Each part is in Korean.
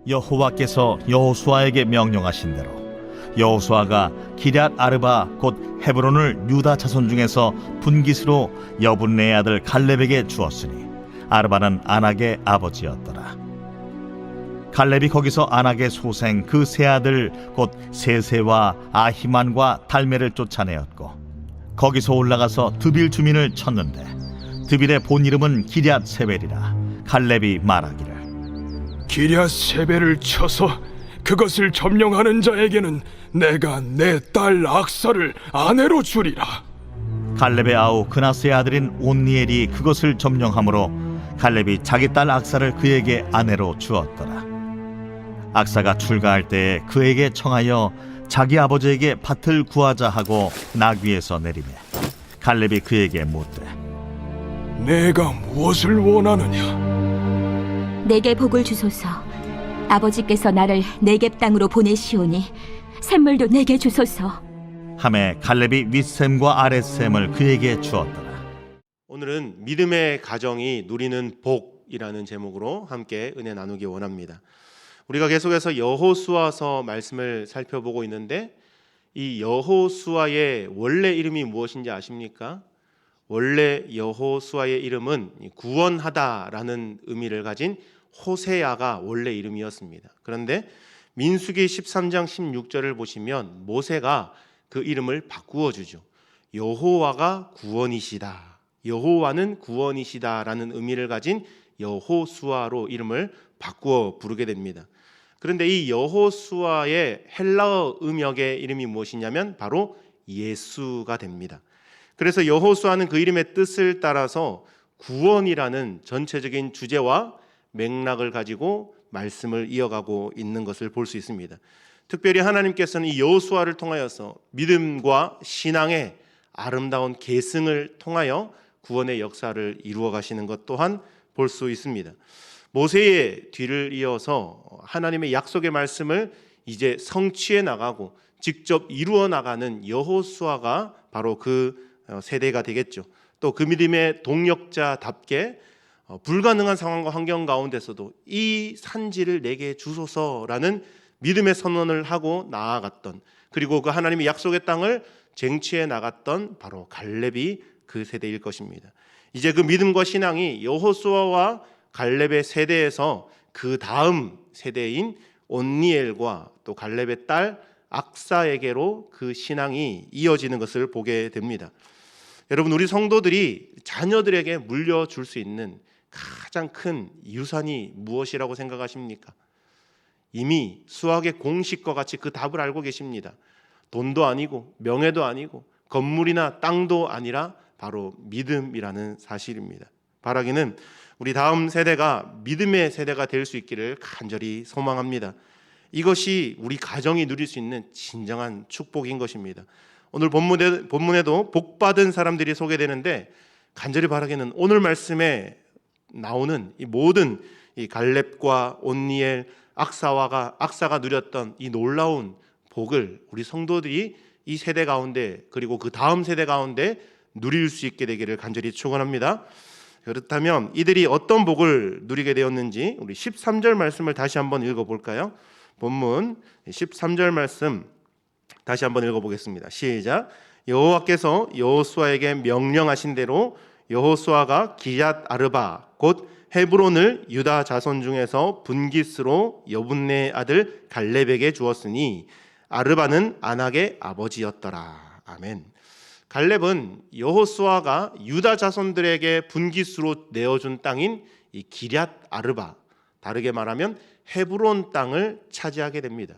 여호와께서 여호수아에게 명령하신 대로 여호수아가 기럇 아르바 곧 헤브론을 유다 자손 중에서 분깃으로 여분네의 아들 갈렙에게 주었으니 아르바는 아낙의 아버지였더라. 갈렙이 거기서 아낙의 소생 그 세 아들 곧 세세와 아히만과 달메를 쫓아내었고 거기서 올라가서 드빌 주민을 쳤는데 드빌의 본 이름은 기럇 세벨이라. 갈렙이 말하기를 기럇 세벨을 쳐서 그것을 점령하는 자에게는 내가 내 딸 악사를 아내로 주리라. 갈렙의 아우 그나스의 아들인 온니엘이 그것을 점령하므로 갈렙이 자기 딸 악사를 그에게 아내로 주었더라. 악사가 출가할 때에 그에게 청하여 자기 아버지에게 밭을 구하자 하고 나귀에서 내리매 갈렙이 그에게 묻되 내가 무엇을 원하느냐? 내게 복을 주소서. 아버지께서 나를 네겝 땅으로 보내시오니 샘물도 내게 주소서. 하매 갈렙이 윗샘과 아랫샘을 그에게 주었더라. 오늘은 믿음의 가정이 누리는 복이라는 제목으로 함께 은혜 나누기 원합니다. 우리가 계속해서 여호수아서 말씀을 살펴보고 있는데 이 여호수아의 원래 이름이 무엇인지 아십니까? 원래 여호수아의 이름은 구원하다라는 의미를 가진 호세아가 원래 이름이었습니다. 그런데 민수기 13장 16절을 보시면 모세가 그 이름을 바꾸어 주죠. 여호와가 구원이시다. 여호와는 구원이시다라는 의미를 가진 여호수아로 이름을 바꾸어 부르게 됩니다. 그런데 이 여호수아의 헬라어 음역의 이름이 무엇이냐면 바로 예수가 됩니다. 그래서 여호수아는 그 이름의 뜻을 따라서 구원이라는 전체적인 주제와 맥락을 가지고 말씀을 이어가고 있는 것을 볼 수 있습니다. 특별히 하나님께서는 이 여호수아를 통하여서 믿음과 신앙의 아름다운 계승을 통하여 구원의 역사를 이루어 가시는 것 또한 볼 수 있습니다. 모세의 뒤를 이어서 하나님의 약속의 말씀을 이제 성취해 나가고 직접 이루어 나가는 여호수아가 바로 그 세대가 되겠죠. 또 그 믿음의 동력자답게 불가능한 상황과 환경 가운데서도 이 산지를 내게 주소서라는 믿음의 선언을 하고 나아갔던, 그리고 그 하나님의 약속의 땅을 쟁취해 나갔던 바로 갈렙이 그 세대일 것입니다. 이제 그 믿음과 신앙이 여호수아와 갈렙의 세대에서 그 다음 세대인 온니엘과 또 갈렙의 딸 악사에게로 그 신앙이 이어지는 것을 보게 됩니다. 여러분, 우리 성도들이 자녀들에게 물려줄 수 있는 가장 큰 유산이 무엇이라고 생각하십니까? 이미 수학의 공식과 같이 그 답을 알고 계십니다. 돈도 아니고 명예도 아니고 건물이나 땅도 아니라 바로 믿음이라는 사실입니다. 바라기는 우리 다음 세대가 믿음의 세대가 될 수 있기를 간절히 소망합니다. 이것이 우리 가정이 누릴 수 있는 진정한 축복인 것입니다. 오늘 본문에도 복받은 사람들이 소개되는데 간절히 바라기는 오늘 말씀에 나오는 이 모든 이 갈렙과 온니엘, 악사가 누렸던 이 놀라운 복을 우리 성도들이 이 세대 가운데 그리고 그 다음 세대 가운데 누릴 수 있게 되기를 간절히 축원합니다. 그렇다면 이들이 어떤 복을 누리게 되었는지 우리 13절 말씀을 다시 한번 읽어볼까요? 본문 13절 말씀 다시 한번 읽어보겠습니다. 시작. 여호와께서 여호수아에게 명령하신 대로 여호수아가 기럇 아르바 곧 헤브론을 유다 자손 중에서 분깃으로 여분네의 아들 갈렙에게 주었으니 아르바는 아낙의 아버지였더라. 아멘. 갈렙은 여호수아가 유다 자손들에게 분깃으로 내어준 땅인 이 기럇 아르바, 다르게 말하면 헤브론 땅을 차지하게 됩니다.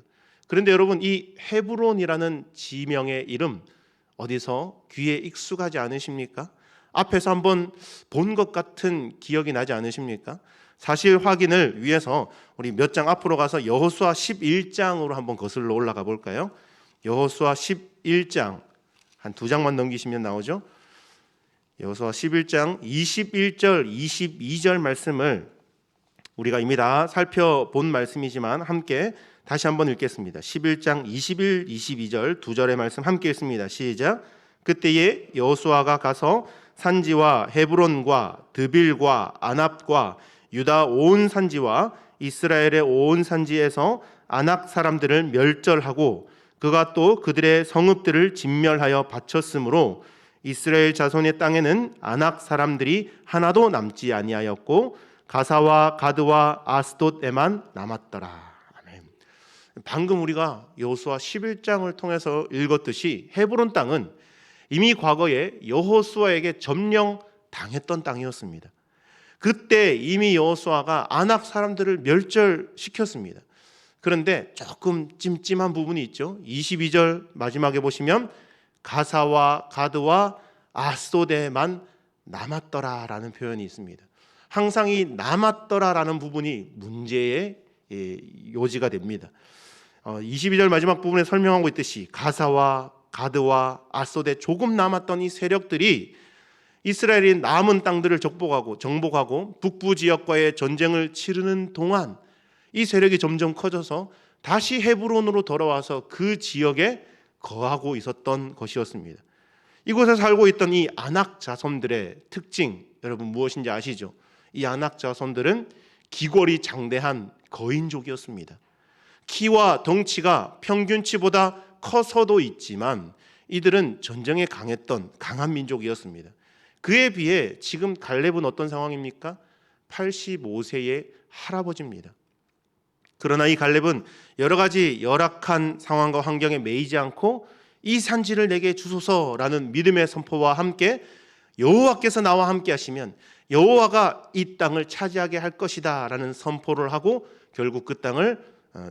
그런데 여러분, 이 헤브론이라는 지명의 이름 어디서 귀에 익숙하지 않으십니까? 앞에서 한번 본 것 같은 기억이 나지 않으십니까? 사실 확인을 위해서 우리 몇 장 앞으로 가서 여호수아 11장으로 한번 거슬러 올라가 볼까요? 여호수아 11장 한 두 장만 넘기시면 나오죠. 여호수아 11장 21절 22절 말씀을 우리가 이미 다 살펴본 말씀이지만 함께 다시 한번 읽겠습니다. 11장 21, 22절 두 절의 말씀 함께 읽습니다. 시작. 그때에 여호수아가 가서 산지와 헤브론과 드빌과 아납과 유다 온 산지와 이스라엘의 온 산지에서 아낙 사람들을 멸절하고 그가 또 그들의 성읍들을 진멸하여 바쳤으므로 이스라엘 자손의 땅에는 아낙 사람들이 하나도 남지 아니하였고 가사와 가드와 아스돗에만 남았더라. 아멘. 방금 우리가 여호수아 11장을 통해서 읽었듯이 헤브론 땅은 이미 과거에 여호수아에게 점령당했던 땅이었습니다. 그때 이미 여호수아가 아낙 사람들을 멸절시켰습니다. 그런데 조금 찜찜한 부분이 있죠. 22절 마지막에 보시면 가사와 가드와 아스돗에만 남았더라라는 표현이 있습니다. 항상 이 남았더라라는 부분이 문제의 요지가 됩니다. 22절 마지막 부분에 설명하고 있듯이 가사와 가드와 아스돗에 조금 남았던 이 세력들이 이스라엘이 남은 땅들을 정복하고 북부 지역과의 전쟁을 치르는 동안 이 세력이 점점 커져서 다시 헤브론으로 돌아와서 그 지역에 거하고 있었던 것이었습니다. 이곳에 살고 있던 이 아낙 자손들의 특징 여러분 무엇인지 아시죠? 이 아낙 자손들은 기골이 장대한 거인족이었습니다. 키와 덩치가 평균치보다 커서도 있지만 이들은 전쟁에 강했던 강한 민족이었습니다. 그에 비해 지금 갈렙은 어떤 상황입니까? 85세의 할아버지입니다. 그러나 이 갈렙은 여러 가지 열악한 상황과 환경에 매이지 않고 이 산지를 내게 주소서라는 믿음의 선포와 함께 여호와께서 나와 함께 하시면 여호와가 이 땅을 차지하게 할 것이다 라는 선포를 하고 결국 그 땅을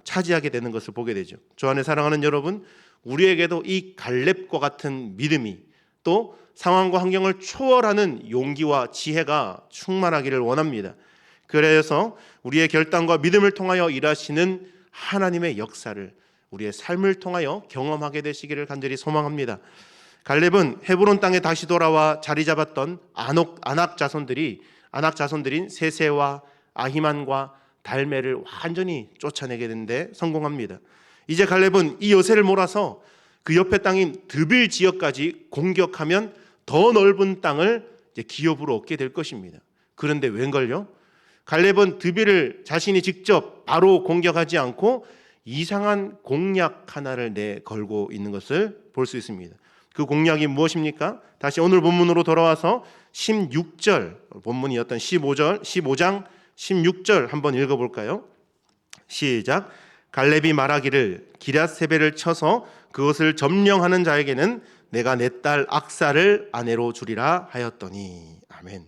차지하게 되는 것을 보게 되죠. 저 안에 사랑하는 여러분, 우리에게도 이 갈렙과 같은 믿음이 또 상황과 환경을 초월하는 용기와 지혜가 충만하기를 원합니다. 그래서 우리의 결단과 믿음을 통하여 일하시는 하나님의 역사를 우리의 삶을 통하여 경험하게 되시기를 간절히 소망합니다. 갈렙은 헤브론 땅에 다시 돌아와 자리 잡았던 아낙 자손들인 세세와 아히만과 달메를 완전히 쫓아내게 되는데 성공합니다. 이제 갈렙은 이 여세를 몰아서 그 옆에 땅인 드빌 지역까지 공격하면 더 넓은 땅을 이제 기업으로 얻게 될 것입니다. 그런데 웬걸요? 갈렙은 드빌을 자신이 직접 바로 공격하지 않고 이상한 공약 하나를 내걸고 있는 것을 볼 수 있습니다. 그 공약이 무엇입니까? 다시 오늘 본문으로 돌아와서 16절, 본문이었던 15장 16절 한번 읽어볼까요? 시작. 갈렙이 말하기를 기럇세벨을 쳐서 그것을 점령하는 자에게는 내가 내 딸 악사를 아내로 주리라 하였더니. 아멘.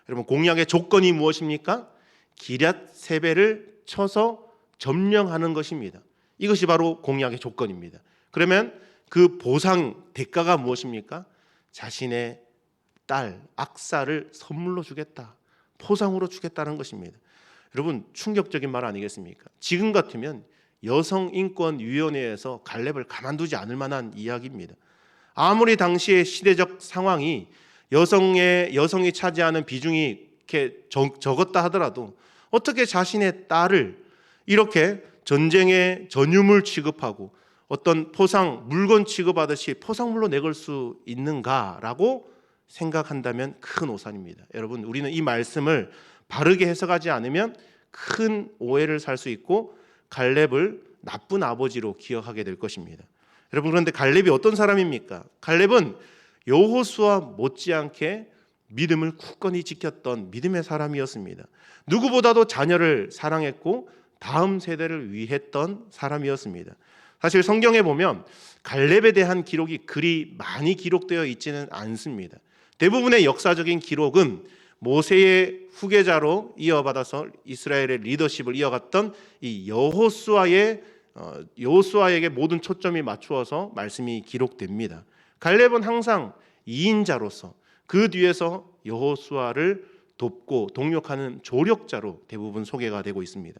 여러분, 공약의 조건이 무엇입니까? 기럇세벨을 쳐서 점령하는 것입니다. 이것이 바로 공약의 조건입니다. 그러면 그 보상 대가가 무엇입니까? 자신의 딸 악사를 선물로 주겠다, 포상으로 주겠다는 것입니다. 여러분, 충격적인 말 아니겠습니까? 지금 같으면 여성인권위원회에서 갈렙을 가만두지 않을 만한 이야기입니다. 아무리 당시의 시대적 상황이 여성이 차지하는 비중이 이렇게 적었다 하더라도 어떻게 자신의 딸을 이렇게 전쟁의 전유물 취급하고 어떤 포상, 물건 취급하듯이 포상물로 내걸 수 있는가라고 생각한다면 큰 오산입니다. 여러분, 우리는 이 말씀을 바르게 해석하지 않으면 큰 오해를 살 수 있고 갈렙을 나쁜 아버지로 기억하게 될 것입니다. 여러분, 그런데 갈렙이 어떤 사람입니까? 갈렙은 여호수아 못지않게 믿음을 굳건히 지켰던 믿음의 사람이었습니다. 누구보다도 자녀를 사랑했고 다음 세대를 위했던 사람이었습니다. 사실 성경에 보면 갈렙에 대한 기록이 그리 많이 기록되어 있지는 않습니다. 대부분의 역사적인 기록은 모세의 후계자로 이어받아서 이스라엘의 리더십을 이어갔던 이 여호수아에게 모든 초점이 맞추어서 말씀이 기록됩니다. 갈렙은 항상 2인자로서 그 뒤에서 여호수아를 돕고 동력하는 조력자로 대부분 소개가 되고 있습니다.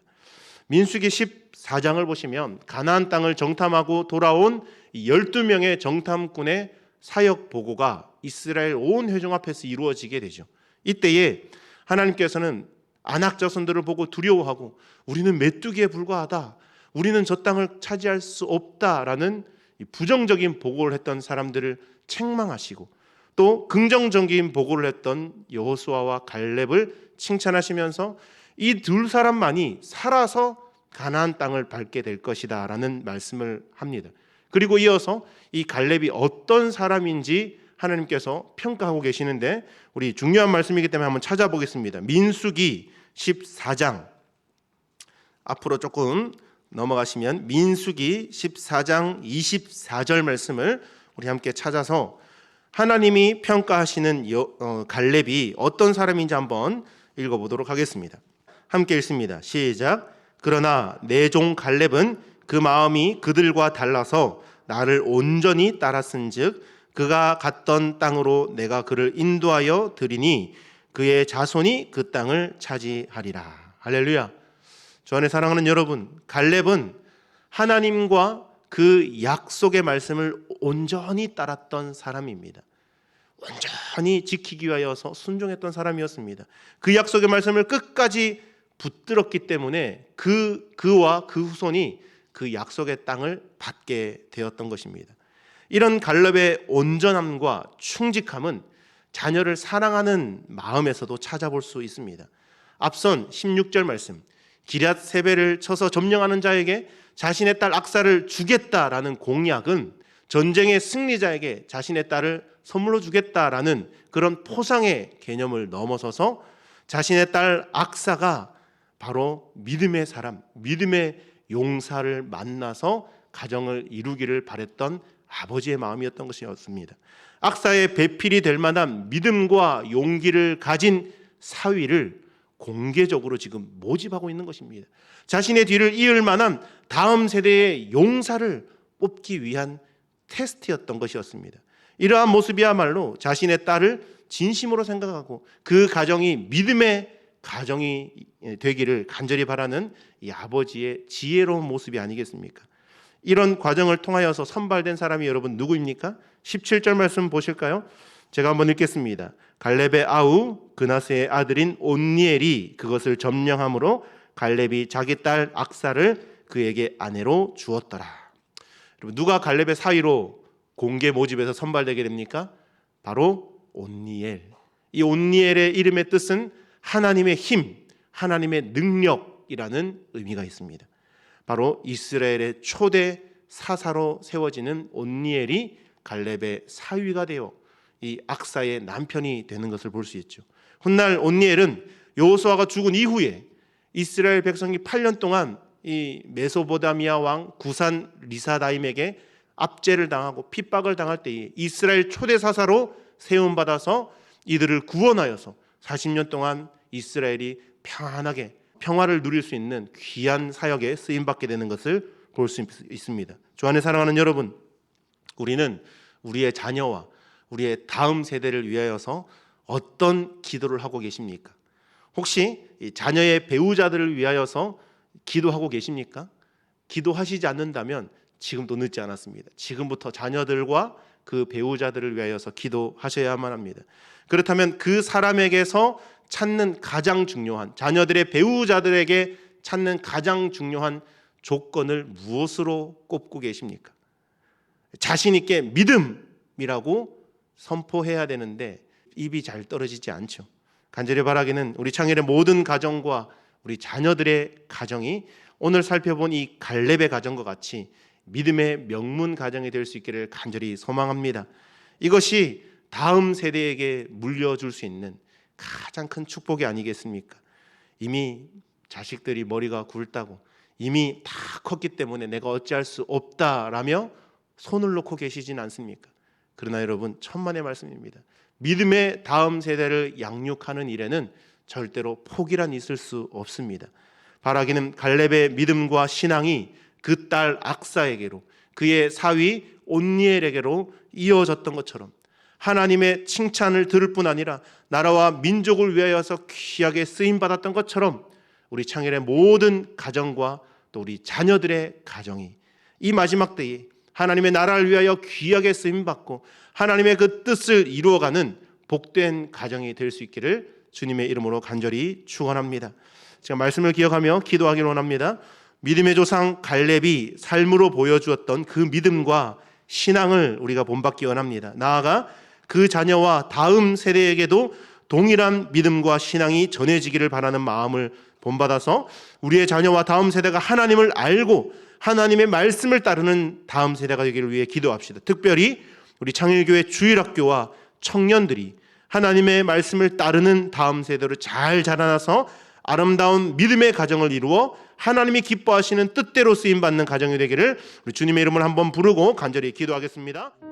민수기 14장을 보시면 가나안 땅을 정탐하고 돌아온 12명의 정탐꾼의 사역 보고가 이스라엘 온 회중 앞에서 이루어지게 되죠. 이때에 하나님께서는 아낙 자손들을 보고 두려워하고 우리는 메뚜기에 불과하다, 우리는 저 땅을 차지할 수 없다라는 부정적인 보고를 했던 사람들을 책망하시고 또 긍정적인 보고를 했던 여호수아와 갈렙을 칭찬하시면서 이 두 사람만이 살아서 가나안 땅을 밟게 될 것이다 라는 말씀을 합니다. 그리고 이어서 이 갈렙이 어떤 사람인지 하나님께서 평가하고 계시는데, 우리 중요한 말씀이기 때문에 한번 찾아보겠습니다. 민수기 14장, 앞으로 조금 넘어가시면 민수기 14장 24절 말씀을 우리 함께 찾아서 하나님이 평가하시는 갈렙이 어떤 사람인지 한번 읽어보도록 하겠습니다. 함께 읽습니다. 시작. 그러나 내 종 갈렙은 그 마음이 그들과 달라서 나를 온전히 따랐은즉 그가 갔던 땅으로 내가 그를 인도하여 드리니 그의 자손이 그 땅을 차지하리라. 할렐루야. 주 안에 사랑하는 여러분, 갈렙은 하나님과 그 약속의 말씀을 온전히 따랐던 사람입니다. 온전히 지키기 위하여서 순종했던 사람이었습니다. 그 약속의 말씀을 끝까지 붙들었기 때문에 그와 그 후손이 그 약속의 땅을 받게 되었던 것입니다. 이런 갈렙의 온전함과 충직함은 자녀를 사랑하는 마음에서도 찾아볼 수 있습니다. 앞선 16절 말씀, 기럇 세벨을 쳐서 점령하는 자에게 자신의 딸 악사를 주겠다라는 공약은 전쟁의 승리자에게 자신의 딸을 선물로 주겠다라는 그런 포상의 개념을 넘어서서 자신의 딸 악사가 바로 믿음의 사람, 믿음의 용사를 만나서 가정을 이루기를 바랬던 아버지의 마음이었던 것이었습니다. 악사의 배필이 될 만한 믿음과 용기를 가진 사위를 공개적으로 지금 모집하고 있는 것입니다. 자신의 뒤를 이을 만한 다음 세대의 용사를 뽑기 위한 테스트였던 것이었습니다. 이러한 모습이야말로 자신의 딸을 진심으로 생각하고 그 가정이 믿음의 가정이 되기를 간절히 바라는 이 아버지의 지혜로운 모습이 아니겠습니까? 이런 과정을 통하여서 선발된 사람이 여러분 누구입니까? 17절 말씀 보실까요? 제가 한번 읽겠습니다. 갈렙의 아우 그나스의 아들인 온니엘이 그것을 점령함으로 갈렙이 자기 딸 악사를 그에게 아내로 주었더라. 여러분, 누가 갈렙의 사위로 공개 모집에서 선발되게 됩니까? 바로 온니엘. 이 온니엘의 이름의 뜻은 하나님의 힘, 하나님의 능력이라는 의미가 있습니다. 바로 이스라엘의 초대 사사로 세워지는 온니엘이 갈렙의 사위가 되어 이 악사의 남편이 되는 것을 볼 수 있죠. 훗날 온니엘은 여호수아가 죽은 이후에 이스라엘 백성이 8년 동안 이 메소포타미아 왕 구산 리사다임에게 압제를 당하고 핍박을 당할 때에 이스라엘 초대 사사로 세움받아서 이들을 구원하여서 40년 동안 이스라엘이 평안하게 평화를 누릴 수 있는 귀한 사역에 쓰임받게 되는 것을 볼 수 있습니다. 주 안에 사랑하는 여러분, 우리는 우리의 자녀와 우리의 다음 세대를 위하여서 어떤 기도를 하고 계십니까? 혹시 자녀의 배우자들을 위하여서 기도하고 계십니까? 기도하시지 않는다면 지금도 늦지 않았습니다. 지금부터 자녀들과 그 배우자들을 위하여서 기도하셔야만 합니다. 그렇다면 그 사람에게서 찾는 가장 중요한, 자녀들의 배우자들에게 찾는 가장 중요한 조건을 무엇으로 꼽고 계십니까? 자신 있게 믿음이라고 선포해야 되는데 입이 잘 떨어지지 않죠. 간절히 바라기는 우리 창일의 모든 가정과 우리 자녀들의 가정이 오늘 살펴본 이 갈렙의 가정과 같이 믿음의 명문 가정이 될 수 있기를 간절히 소망합니다. 이것이 다음 세대에게 물려줄 수 있는 가장 큰 축복이 아니겠습니까? 이미 자식들이 머리가 굵다고 이미 다 컸기 때문에 내가 어찌할 수 없다라며 손을 놓고 계시진 않습니까? 그러나 여러분, 천만의 말씀입니다. 믿음의 다음 세대를 양육하는 일에는 절대로 포기란 있을 수 없습니다. 바라기는 갈렙의 믿음과 신앙이 그 딸 악사에게로, 그의 사위 온니엘에게로 이어졌던 것처럼 하나님의 칭찬을 들을 뿐 아니라 나라와 민족을 위하여서 귀하게 쓰임받았던 것처럼 우리 창일의 모든 가정과 또 우리 자녀들의 가정이 이 마지막 때에 하나님의 나라를 위하여 귀하게 쓰임받고 하나님의 그 뜻을 이루어가는 복된 가정이 될 수 있기를 주님의 이름으로 간절히 축원합니다. 제가 말씀을 기억하며 기도하기를 원합니다. 믿음의 조상 갈렙이 삶으로 보여주었던 그 믿음과 신앙을 우리가 본받기 원합니다. 나아가 그 자녀와 다음 세대에게도 동일한 믿음과 신앙이 전해지기를 바라는 마음을 본받아서 우리의 자녀와 다음 세대가 하나님을 알고 하나님의 말씀을 따르는 다음 세대가 되기를 위해 기도합시다. 특별히 우리 창일교회 주일학교와 청년들이 하나님의 말씀을 따르는 다음 세대로 잘 자라나서 아름다운 믿음의 가정을 이루어 하나님이 기뻐하시는 뜻대로 쓰임받는 가정이 되기를 우리 주님의 이름을 한번 부르고 간절히 기도하겠습니다.